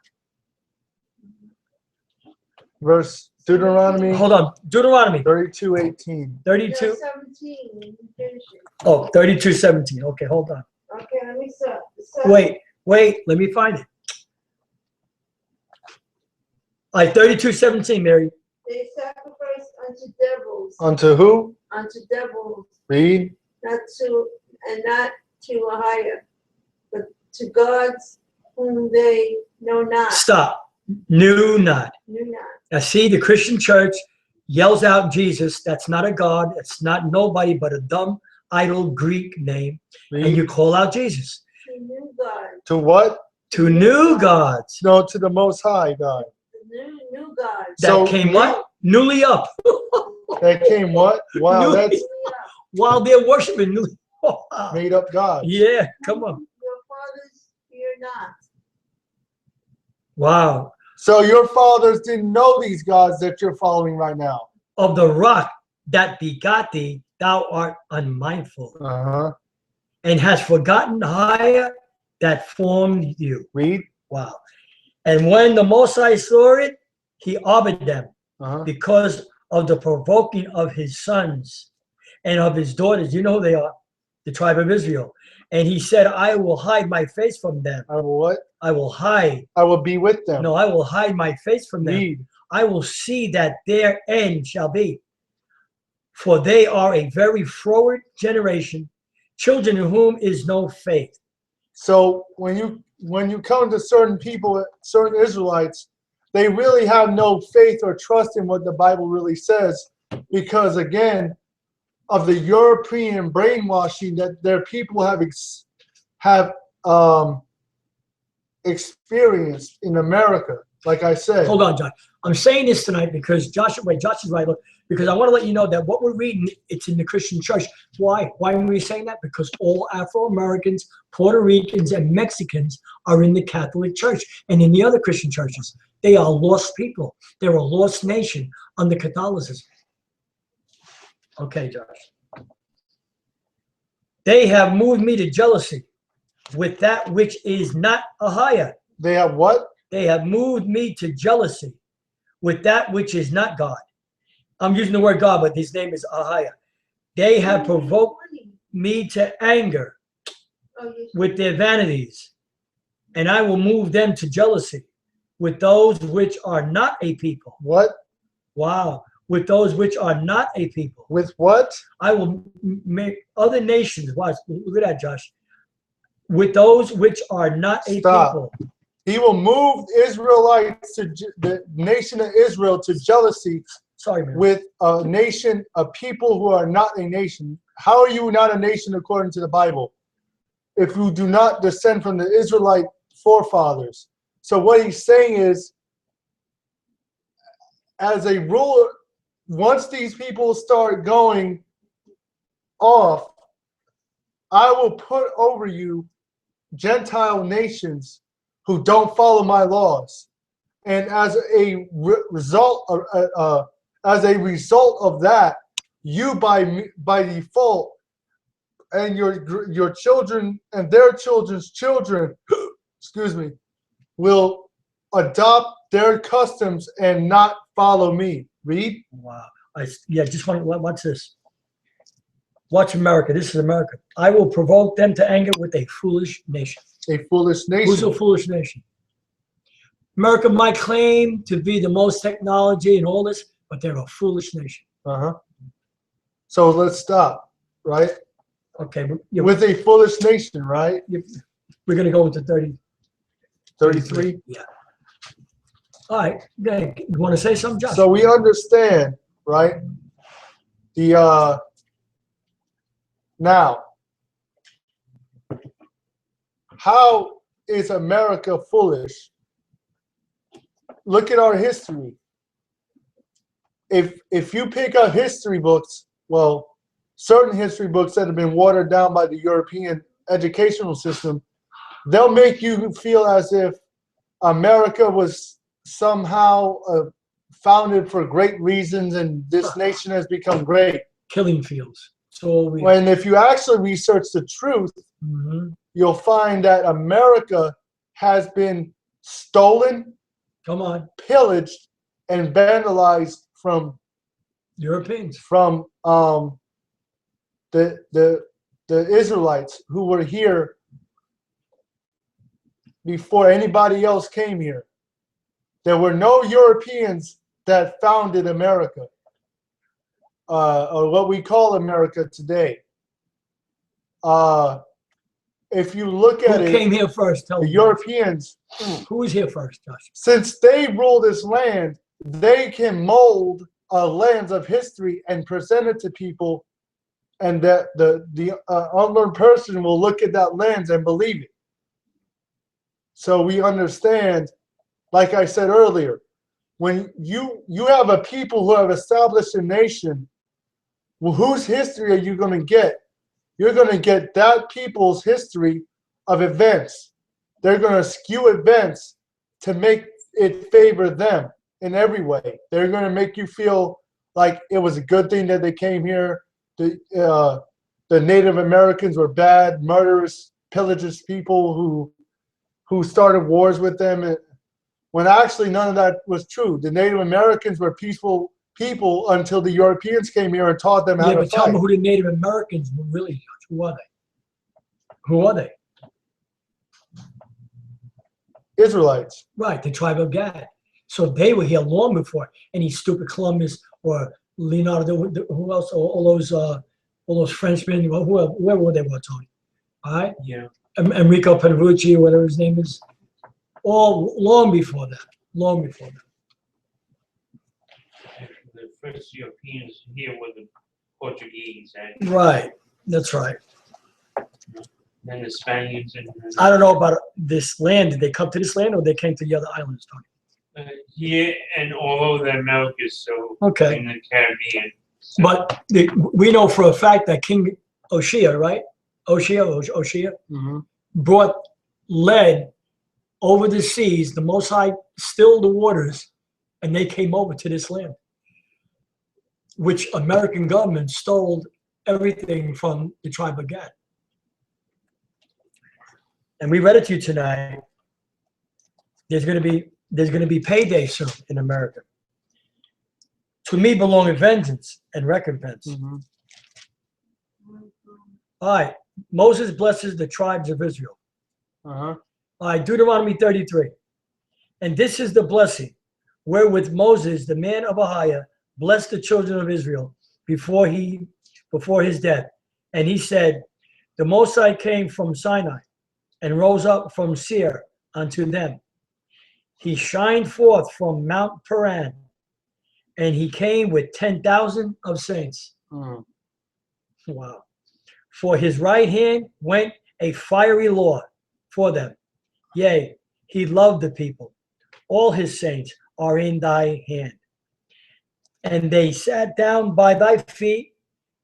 S2: Verse Deuteronomy.
S1: Hold on. Deuteronomy
S2: 32:18.
S1: 32.
S4: 17, you finish it.
S1: Oh, 32:17. Okay, hold on.
S4: Okay, let me start.
S1: Wait, let me find it. All right, 32:17, Mary.
S4: They sacrifice unto devils.
S2: Unto who?
S4: Unto devils,
S2: Read.
S4: not to Ahayah, but to gods whom they know not.
S1: Stop. Knew not.
S4: Knew not.
S1: Now, see, the Christian church yells out Jesus. That's not a God. It's not nobody but a dumb, idol Greek name.
S2: Read.
S1: And you call out Jesus.
S4: To new God.
S2: To what?
S1: To new gods.
S2: No, to the Most High God.
S4: The new God.
S1: That
S2: So
S1: came what? Newly up.
S2: That came what? Wow,
S1: Newly-
S2: that's
S1: While they're worshiping newly. Oh, wow.
S2: made up God.
S1: Yeah, come on.
S4: Your fathers fear not.
S1: Wow.
S2: So your fathers didn't know these gods that you're following right now.
S1: Of the rock that begot thee, thou art unmindful,
S2: Uh-huh.
S1: and hast forgotten Ahayah that formed you.
S2: Read.
S1: Wow. And when the Most High saw it, he obeyed them
S2: Uh-huh.
S1: because of the provoking of his sons and of his daughters. You know who they are, the tribe of Israel. And he said, I will hide my face from them.
S2: I will what?
S1: I will hide.
S2: I will be with them.
S1: No, I will hide my face from them.
S2: Read.
S1: I will see that their end shall be. For they are a very froward generation, children in whom is no faith.
S2: So when you come to certain people, certain Israelites, they really have no faith or trust in what the Bible really says, because again, of the European brainwashing that their people have experienced in America. Like I said,
S1: Hold on, John. I'm saying this tonight because Josh is right. Look, because I want to let you know that what we're reading, it's in the Christian church. Why? Why are we saying that? Because all Afro-Americans, Puerto Ricans, and Mexicans are in the Catholic Church and in the other Christian churches. They are lost people. They're a lost nation under Catholicism. Okay, Josh. They have moved me to jealousy with that which is not Ahayah.
S2: they have what?
S1: They have moved me to jealousy with that which is not God. I'm using the word God, but his name is Ahayah. They have provoked me to anger with their vanities, and I will move them to jealousy with those which are not a people.
S2: What?
S1: Wow. With those which are not a people.
S2: With what?
S1: I will make other nations. Watch. Look at that, Josh. With those which are not a
S2: Stop.
S1: people.
S2: He will move Israelites to the nation of Israel to jealousy
S1: Sorry, man.
S2: with a nation of people who are not a nation. how are you not a nation according to the Bible if you do not descend from the Israelite forefathers? So what he's saying is, as a ruler, once these people start going off, I will put over you Gentile nations who don't follow my laws, and as a result of that, you by default, and your children and their children's children, excuse me, will adopt their customs and not follow me. Read.
S1: Wow. Just watch this. Watch America. This is America. I will provoke them to anger with a foolish nation.
S2: A foolish nation.
S1: Who's a foolish nation? America might claim to be the most technology and all this, but they're a foolish nation.
S2: So let's stop, right?
S1: Okay.
S2: With a foolish nation, right?
S1: We're going to go into
S2: 33.
S1: Yeah. All right. You want to say something, Josh?
S2: So we understand, right? Now, how is America foolish? Look at our history. If you pick up history books, well, certain history books that have been watered down by the European educational system, they'll make you feel as if America was somehow founded for great reasons and this nation has become great.
S1: Killing fields. So
S2: when if you actually research the truth, you'll find that America has been stolen, pillaged, and vandalized from
S1: Europeans,
S2: from the Israelites who were here before anybody else came here. There were no Europeans that founded America, or what we call America today. If you look at
S1: who came here first? Tell
S2: the
S1: me.
S2: Europeans.
S1: Who was here first, Josh?
S2: Since they rule this land, they can mold lands of history and present it to people, and that the unlearned person will look at that lens and believe it. So we understand, like I said earlier, when you have a people who have established a nation, well, whose history are you going to get? You're going to get that people's history of events. They're going to skew events to make it favor them in every way. They're going to make you feel like it was a good thing that they came here. The Native Americans were bad, murderous, pillagers people who started wars with them, when actually none of that was true. The Native Americans were peaceful people until the Europeans came here and taught them how to fight.
S1: Tell me who the Native Americans were really. Who are they? Who are they?
S2: Israelites.
S1: Right, the tribe of Gad. So they were here long before any stupid Columbus or Leonardo. Who else? All those Frenchmen, whoever they were, Tony. All right.
S3: Yeah.
S1: Enrico Pedrucci, whatever his name is. All long before that. Long before that.
S3: The first Europeans here were the Portuguese.
S1: Right. That's right.
S3: Then the Spaniards. And
S1: I don't know about this land. Did they come to this land or they came to the other islands, Tony?
S3: Here and all over the Americas, so
S1: okay.
S3: In the Caribbean. So.
S1: But we know for a fact that King Yashayah, right? Yashayah, brought lead over the seas. The Most High stilled the waters, and they came over to this land, which American government stole everything from the tribe of Gad. And we read it to you tonight. There's going to be payday soon in America. To me belong vengeance and recompense. All right. Moses blesses the tribes of Israel. All right. Deuteronomy 33. And this is the blessing wherewith Moses, the man of Ahayah, blessed the children of Israel before his death. And he said, the Most High came from Sinai and rose up from Seir unto them. He shined forth from Mount Paran, and he came with 10,000 of saints. Wow. For his right hand went a fiery law for them. Yea, he loved the people. All his saints are in thy hand. And they sat down by thy feet.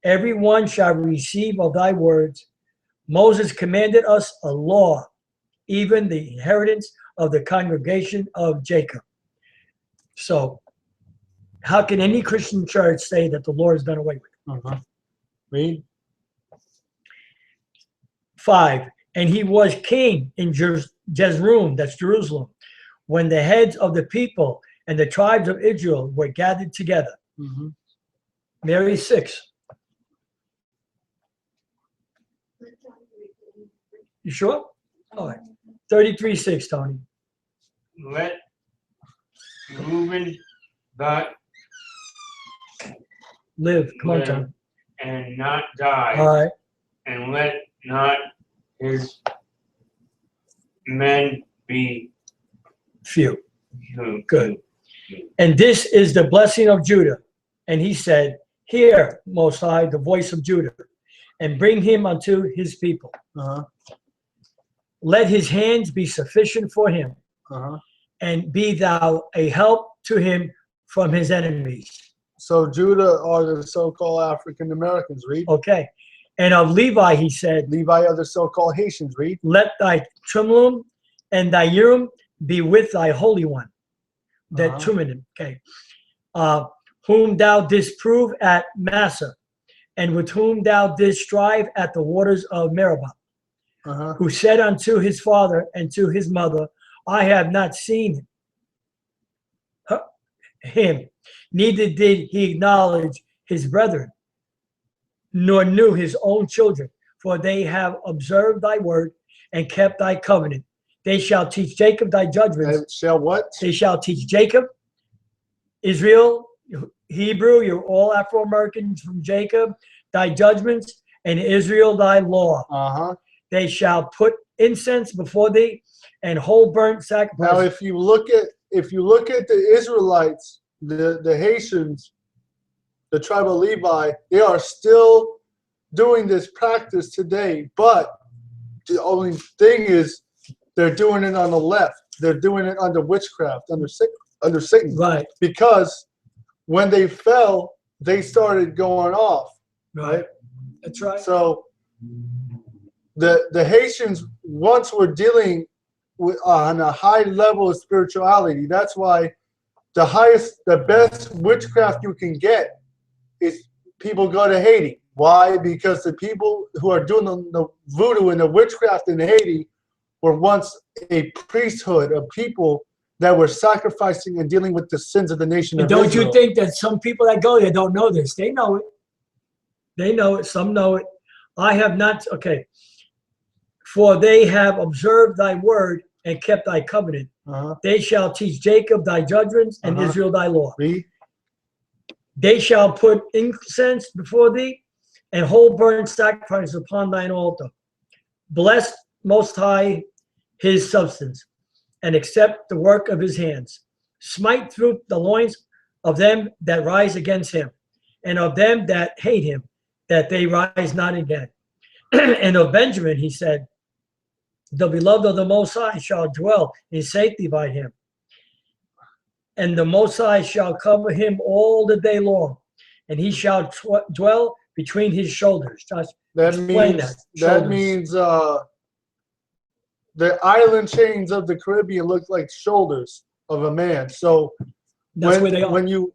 S1: Every one shall receive of thy words. Moses commanded us a law, even the inheritance of the congregation of Jacob. So, how can any Christian church say that the law is done away with?
S2: Read.
S1: 5. And he was king in Jezreel, that's Jerusalem, when the heads of the people and the tribes of Israel were gathered together. Mary 6. You sure? All right. 33:6, Tony.
S3: Let Reuben not
S1: Live. Come on,
S3: live
S1: Tony.
S3: and not die,
S1: All right.
S3: and let not his men be
S1: Few.
S3: few.
S1: Good. And this is the blessing of Judah. And he said, Hear, Most High, the voice of Judah, and bring him unto his people. Let his hands be sufficient for him, and be thou a help to him from his enemies.
S2: So Judah are the so-called African Americans. Read.
S1: Okay. And of Levi, he said,
S2: Levi are the so-called Haitians. Read.
S1: Let thy Tumulum and thy Urim be with thy Holy One. That Tumulum, okay. Whom thou didst prove at Massa, and with whom thou didst strive at the waters of Meribah, who said unto his father and to his mother, I have not seen him, neither did he acknowledge his brethren, nor knew his own children, for they have observed thy word and kept thy covenant. They shall teach Jacob thy judgments.
S2: And shall what?
S1: They shall teach Jacob, Israel, Hebrew, you're all Afro-Americans from Jacob, thy judgments, and Israel thy law. They shall put incense before thee and whole burnt sacrifice.
S2: Now, if you look at the Israelites, the Haitians, the tribe of Levi, they are still doing this practice today. But the only thing is, they're doing it on the left. They're doing it under witchcraft, under Satan.
S1: Right.
S2: Because when they fell, they started going off.
S1: Right. That's right.
S2: So the Haitians once were dealing with on a high level of spirituality. That's why the best witchcraft you can get is people go to Haiti. Why? Because the people who are doing the voodoo and the witchcraft in Haiti were once a priesthood of people that were sacrificing and dealing with the sins of the nation
S1: And
S2: of
S1: don't
S2: Israel.
S1: you think that some people that go there don't know this? They know it. They know it. Some know it. I have not. Okay. For they have observed thy word and kept thy covenant. They shall teach Jacob thy judgments and Israel thy law.
S2: Read.
S1: They shall put incense before thee and whole burnt sacrifice upon thine altar. Bless Most High his substance, and accept the work of his hands. Smite through the loins of them that rise against him, and of them that hate him, that they rise not again. And of Benjamin he said, the beloved of the Most High shall dwell in safety by him, and the Most High shall cover him all the day long, and he shall dwell between his shoulders. Josh,
S2: That
S1: explain
S2: means
S1: Shoulders.
S2: The island chains of the Caribbean look like shoulders of a man. So
S1: That's where they are.
S2: when you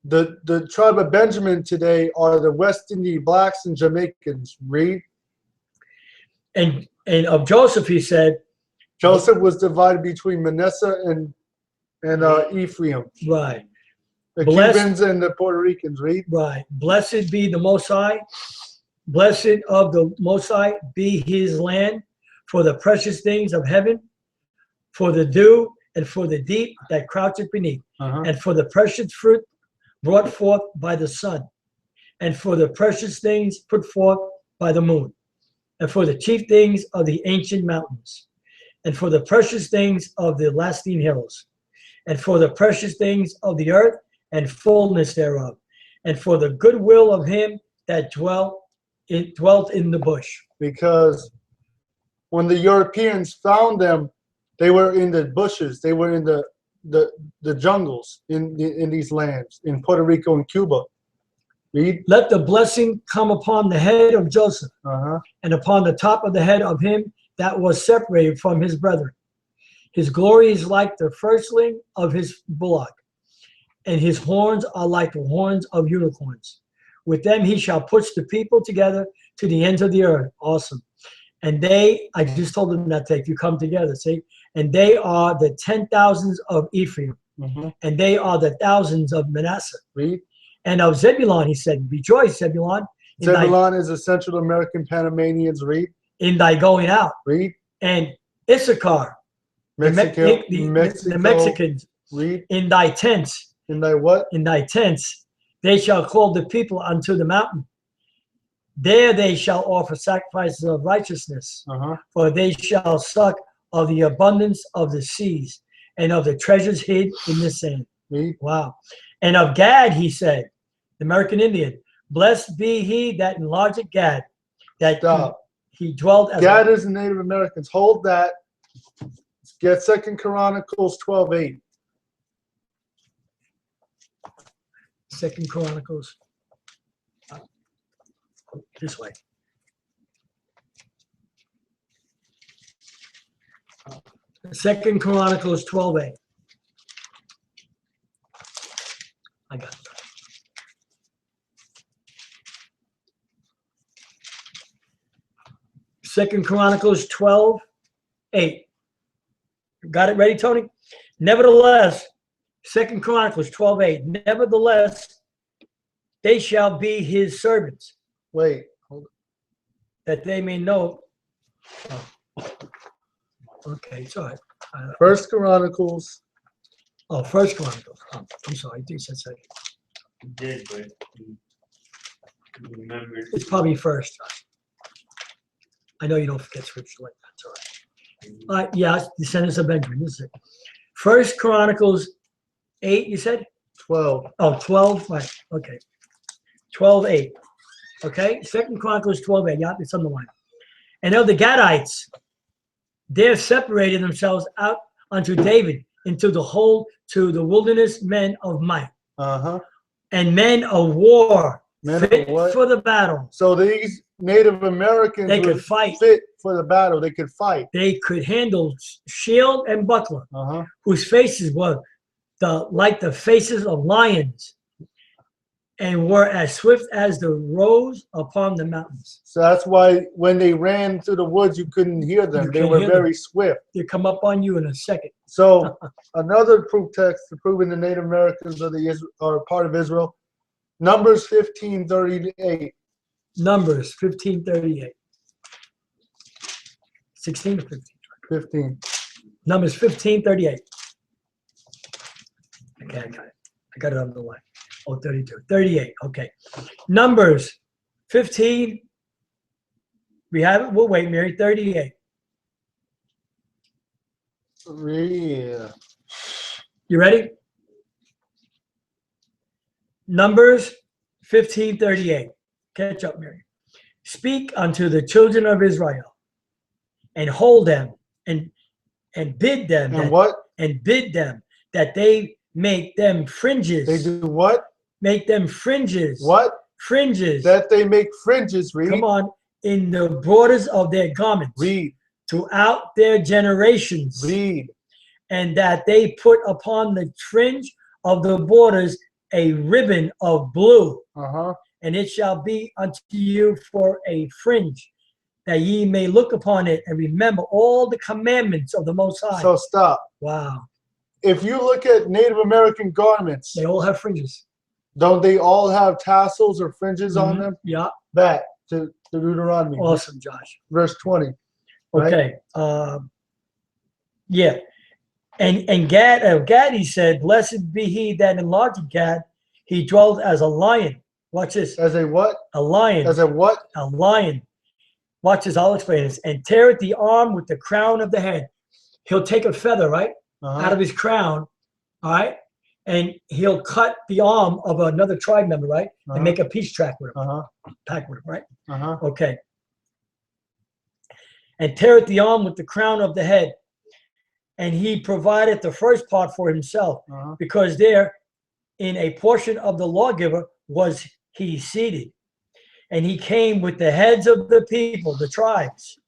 S2: the tribe of Benjamin today are the West Indian blacks and Jamaicans. Read.
S1: And of Joseph he said,
S2: Joseph was divided between Manasseh and Ephraim.
S1: right,
S2: The
S1: Blessed-
S2: Cubans and the Puerto Ricans. Read.
S1: right. Blessed be the Most High. Blessed of the Most High be his land, for the precious things of heaven, for the dew and for the deep that croucheth beneath, and for the precious fruit brought forth by the sun, and for the precious things put forth by the moon, and for the chief things of the ancient mountains, and for the precious things of the lasting hills, and for the precious things of the earth and fullness thereof, and for the goodwill of him that dwell it dwelt in the bush.
S2: Because when the Europeans found them, they were in the bushes. They were in the jungles in these lands, in Puerto Rico and Cuba. Read.
S1: Let the blessing come upon the head of Joseph
S2: Uh-huh.
S1: and upon the top of the head of him that was separated from his brethren. His glory is like the firstling of his bullock, and his horns are like the horns of unicorns. With them he shall push the people together to the ends of the earth. Awesome. And they, I just told them that if you come together, see? And they are the 10,000s of Ephraim, and they are the thousands of Manasseh.
S2: Read.
S1: And of Zebulun, he said, rejoice, Zebulun.
S2: Zebulun is a Central American Panamanians. Read.
S1: In thy going out.
S2: Read.
S1: And Issachar,
S2: Mexico.
S1: the Mexicans.
S2: Read.
S1: In thy tents.
S2: In thy what?
S1: In thy tents. They shall call the people unto the mountain. There they shall offer sacrifices of righteousness. For they shall suck of the abundance of the seas and of the treasures hid in the sand.
S2: Read.
S1: Wow. And of Gad, he said, the American Indian, blessed be he that enlarged Gad, that he dwelt as
S2: Gad is the Native Americans. Hold that. Get 2 Chronicles 12:8.
S1: 2 Chronicles. This way. Second Chronicles 12:8. I got it. Second Chronicles 12:8. Got it ready, Tony? Nevertheless, Second Chronicles 12:8. Nevertheless, they shall be his servants.
S2: Wait.
S1: That they may know. Oh. Okay, it's all right.
S2: First Chronicles.
S1: Oh, First Chronicles. Oh, I'm sorry. I think you said second.
S3: You did, but you remembered.
S1: It's probably first. I know you don't forget scripture like that. It's all right. Yeah, descendants of Benjamin. This is it. First Chronicles 8, you said?
S2: 12.
S1: Oh, 12. Right. Okay. 12:8. Okay. Second Chronicles 12:8. Yeah, it's on the line. And of the Gadites, they separated themselves out unto David into the whole to the wilderness men of might. And men of war, fit for the battle.
S2: So these Native Americans
S1: They could fight.
S2: Fit for the battle. They could fight.
S1: They could handle shield and buckler, whose faces were like the faces of lions, and were as swift as the roes upon the mountains.
S2: So that's why when they ran through the woods, you couldn't hear them. They were very swift.
S1: They come up on you in a second.
S2: So another proof text to proving the Native Americans are part of Israel. Numbers 15:38.
S1: Numbers 15:38. 16 or 15?
S2: 15.
S1: Numbers 15:38. Okay, I got it. I got it on the line. Oh, 32. 38. Okay. Numbers 15. We have it. We'll wait, Mary. 38.
S2: Yeah.
S1: You ready? Numbers 15:38. Catch up, Mary. Speak unto the children of Israel, and hold them, and bid them.
S2: And what?
S1: And bid them that they make them fringes.
S2: They do what?
S1: Make them fringes.
S2: What?
S1: Fringes.
S2: That they make fringes. Read.
S1: Come on. In the borders of their garments.
S2: Read.
S1: Throughout their generations.
S2: Read.
S1: And that they put upon the fringe of the borders a ribbon of blue. And it shall be unto you for a fringe, that ye may look upon it and remember all the commandments of the Most High.
S2: So stop.
S1: Wow.
S2: If you look at Native American garments,
S1: they all have fringes.
S2: Don't they all have tassels or fringes on them?
S1: Yeah.
S2: Back to Deuteronomy.
S1: Awesome, Josh.
S2: Verse 20.
S1: Right? Okay. Yeah. And Gad, he said, blessed be he that enlarged Gad. He dwelt as a lion. Watch this.
S2: As a what?
S1: A lion.
S2: As a what?
S1: A lion. Watch this. I'll explain this. And teareth the arm with the crown of the head. He'll take a feather, right? Out of his crown. All right. and he'll cut the arm of another tribe member, right?
S2: Uh-huh.
S1: And make a peace tract with him,
S2: Uh-huh.
S1: pact with him, right?
S2: Uh-huh.
S1: Okay. And teareth the arm with the crown of the head. And he provided the first part for himself,
S2: Uh-huh.
S1: because there in a portion of the lawgiver was he seated. And he came with the heads of the people, the tribes.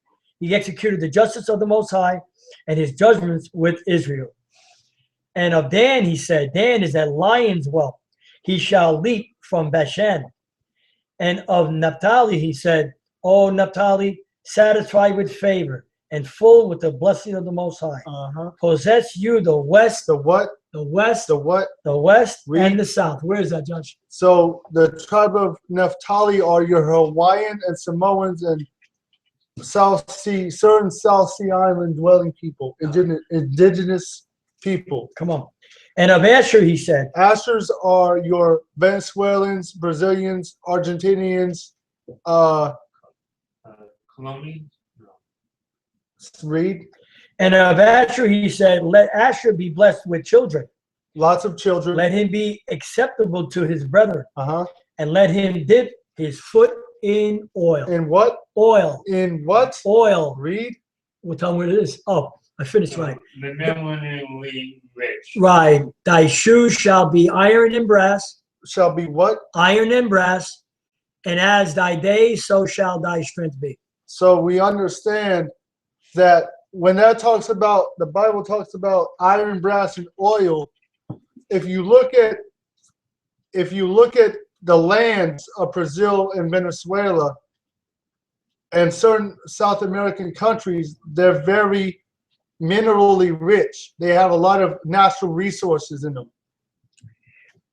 S1: He executed the justice of the Most High and his judgments with Israel. And of Dan, he said, Dan is a lion's whelp. He shall leap from Bashan. And of Naphtali, he said, O Naphtali, satisfied with favor and full with the blessing of the Most High.
S2: Uh-huh.
S1: Possess you the west,
S2: The what?
S1: the west,
S2: The what?
S1: the west,
S2: Read.
S1: and the south. Where is that, Judge?
S2: So the tribe of Naphtali are your Hawaiian and Samoans and South Sea, certain South Sea Island dwelling people, indigenous people.
S1: Come on. And of Asher, he said,
S2: Ashers are your Venezuelans, Brazilians, Argentinians.
S3: Colombians? No.
S2: Read.
S1: and of Asher, he said, let Asher be blessed with children.
S2: Lots of children.
S1: Let him be acceptable to his brethren,
S2: Uh-huh.
S1: and let him dip his foot in oil.
S2: In what?
S1: Oil.
S2: In what?
S1: Oil.
S2: Read.
S1: Well, tell me what it is. Oh, I finished right.
S3: Remember when we rich.
S1: Right. Thy shoes shall be iron and brass,
S2: Shall be what?
S1: iron and brass, and as thy days, so shall thy strength be.
S2: So we understand that when that talks about, the Bible talks about iron, brass, and oil. If you look at the lands of Brazil and Venezuela and certain South American countries, they're very minerally rich. They have a lot of natural resources in them.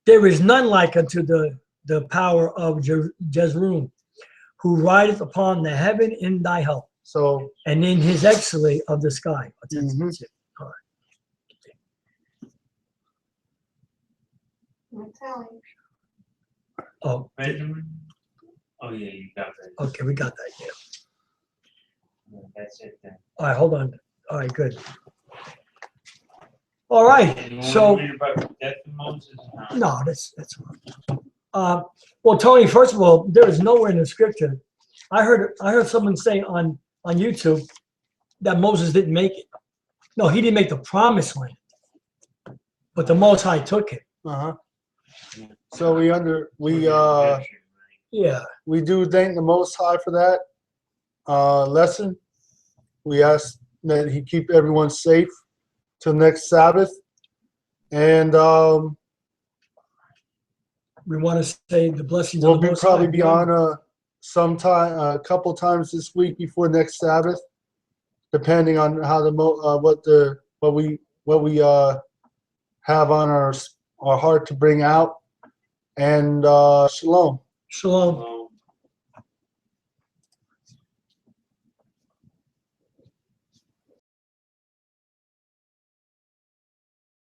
S1: There is none like unto the power of Jezreel, who rideth upon the heaven in thy help,
S2: So
S1: and in his excellency of the sky.
S2: Mhm.
S1: All right.
S4: Natalie.
S1: Oh,
S3: Benjamin? Oh, yeah, you got that.
S1: okay, we got that. Yeah.
S3: Yeah, that's it then.
S1: All right, hold on. All right, good. All right,
S3: You want
S1: so
S3: to read about the death of Moses?
S1: no, that's well, Tony. First of all, there is nowhere in the scripture. I heard someone say on YouTube that Moses didn't make it. No, he didn't make the promised land, but the Most High took it.
S2: uh-huh. So we
S1: Yeah.
S2: we do thank the Most High for that lesson. We ask that He keep everyone safe till next Sabbath, and
S1: We want to say the blessings
S2: we'll
S1: of the Most
S2: probably
S1: High.
S2: be on sometime a couple times this week before next Sabbath, depending on how what we have on our heart to bring out. And Shalom.
S1: Shalom.